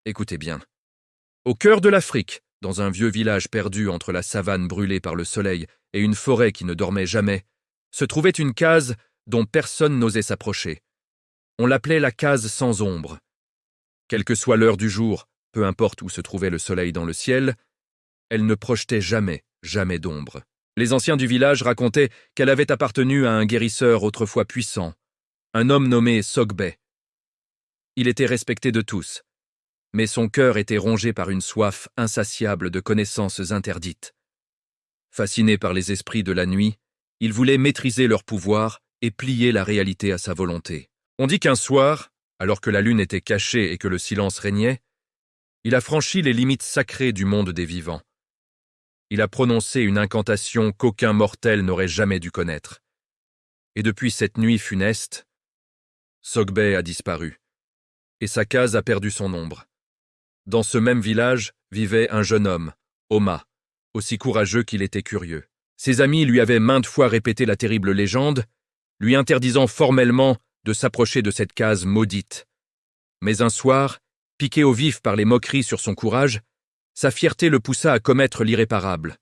Écoutez bien. Au cœur de l'Afrique, dans un vieux village perdu entre la savane brûlée par le soleil et une forêt qui ne dormait jamais, se trouvait une case dont personne n'osait s'approcher. On l'appelait la case sans ombre. Quelle que soit l'heure du jour, peu importe où se trouvait le soleil dans le ciel, elle ne projetait jamais d'ombre. Les anciens du village racontaient qu'elle avait appartenu à un guérisseur autrefois puissant, un homme nommé Sogbe. Il était respecté de tous, mais son cœur était rongé par une soif insatiable de connaissances interdites. Fasciné par les esprits de la nuit, il voulait maîtriser leur pouvoir et plier la réalité à sa volonté. On dit qu'un soir, alors que la lune était cachée et que le silence régnait, il a franchi les limites sacrées du monde des vivants. Il a prononcé une incantation qu'aucun mortel n'aurait jamais dû connaître. Et depuis cette nuit funeste, Sogbe a disparu, et sa case a perdu son ombre. Dans ce même village vivait un jeune homme, Oma, aussi courageux qu'il était curieux. Ses amis lui avaient maintes fois répété la terrible légende, lui interdisant formellement de s'approcher de cette case maudite. Mais un soir, piqué au vif par les moqueries sur son courage, sa fierté le poussa à commettre l'irréparable.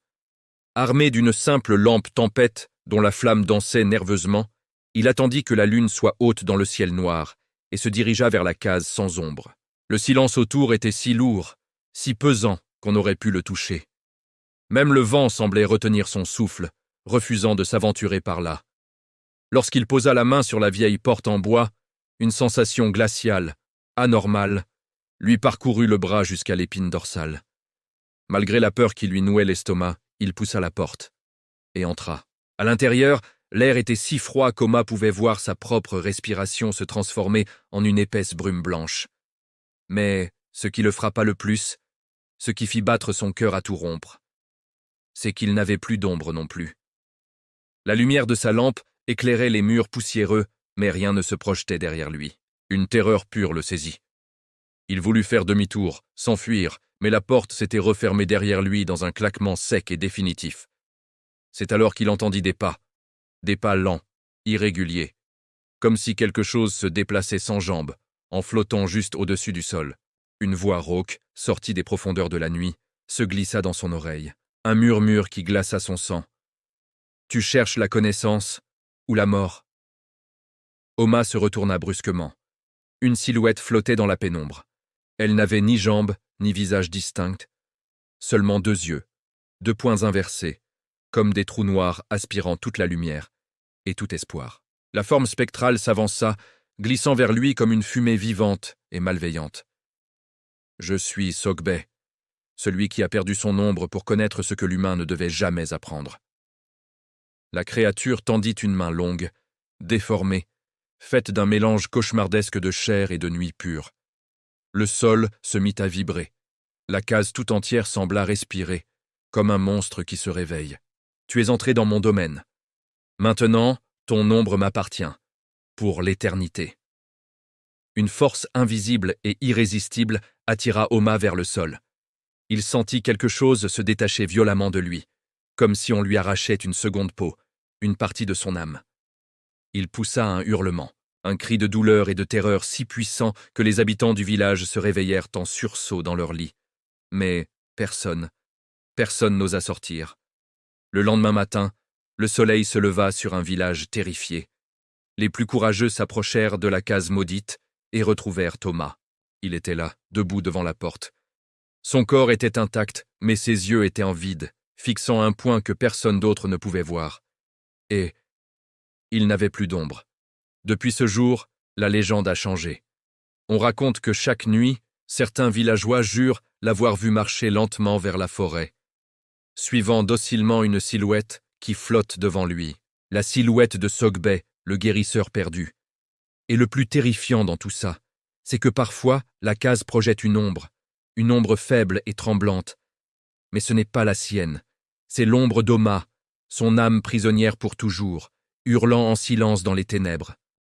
Armé d'une simple lampe tempête dont la flamme dansait nerveusement, il attendit que la lune soit haute dans le ciel noir et se dirigea vers la case sans ombre. Le silence autour était si lourd, si pesant qu'on aurait pu le toucher. Même le vent semblait retenir son souffle, refusant de s'aventurer par là. Lorsqu'il posa la main sur la vieille porte en bois, une sensation glaciale, anormale, lui parcourut le bras jusqu'à l'épine dorsale. Malgré la peur qui lui nouait l'estomac, il poussa la porte et entra. À l'intérieur, l'air était si froid qu'Oma pouvait voir sa propre respiration se transformer en une épaisse brume blanche. Mais ce qui le frappa le plus, ce qui fit battre son cœur à tout rompre, c'est qu'il n'avait plus d'ombre non plus. La lumière de sa lampe éclairait les murs poussiéreux, mais rien ne se projetait derrière lui. Une terreur pure le saisit. Il voulut faire demi-tour, s'enfuir, mais la porte s'était refermée derrière lui dans un claquement sec et définitif. C'est alors qu'il entendit des pas lents, irréguliers, comme si quelque chose se déplaçait sans jambes, en flottant juste au-dessus du sol. Une voix rauque, sortie des profondeurs de la nuit, se glissa dans son oreille, un murmure qui glaça son sang. « Tu cherches la connaissance ou la mort ?» Oma se retourna brusquement. Une silhouette flottait dans la pénombre. Elle n'avait ni jambes, ni visage distinct, seulement deux yeux, deux points inversés, comme des trous noirs aspirant toute la lumière et tout espoir. La forme spectrale s'avança, glissant vers lui comme une fumée vivante et malveillante. « Je suis Sogbe, celui qui a perdu son ombre pour connaître ce que l'humain ne devait jamais apprendre. » La créature tendit une main longue, déformée, faite d'un mélange cauchemardesque de chair et de nuit pure. Le sol se mit à vibrer. La case tout entière sembla respirer, comme un monstre qui se réveille. « Tu es entré dans mon domaine. Maintenant, ton ombre m'appartient, pour l'éternité. » Une force invisible et irrésistible attira Oma vers le sol. Il sentit quelque chose se détacher violemment de lui, comme si on lui arrachait une seconde peau, une partie de son âme. Il poussa un hurlement, un cri de douleur et de terreur si puissant que les habitants du village se réveillèrent en sursaut dans leur lit. Mais personne n'osa sortir. Le lendemain matin, le soleil se leva sur un village terrifié. Les plus courageux s'approchèrent de la case maudite et retrouvèrent Thomas. Il était là, debout devant la porte. Son corps était intact, mais ses yeux étaient en vide, fixant un point que personne d'autre ne pouvait voir. Et il n'avait plus d'ombre. Depuis ce jour, la légende a changé. On raconte que chaque nuit, certains villageois jurent l'avoir vu marcher lentement vers la forêt, suivant docilement une silhouette qui flotte devant lui, la silhouette de Sogbe, le guérisseur perdu. Et le plus terrifiant dans tout ça, c'est que parfois la case projette une ombre faible et tremblante. Mais ce n'est pas la sienne, c'est l'ombre d'Oma, son âme prisonnière pour toujours, hurlant en silence dans les ténèbres.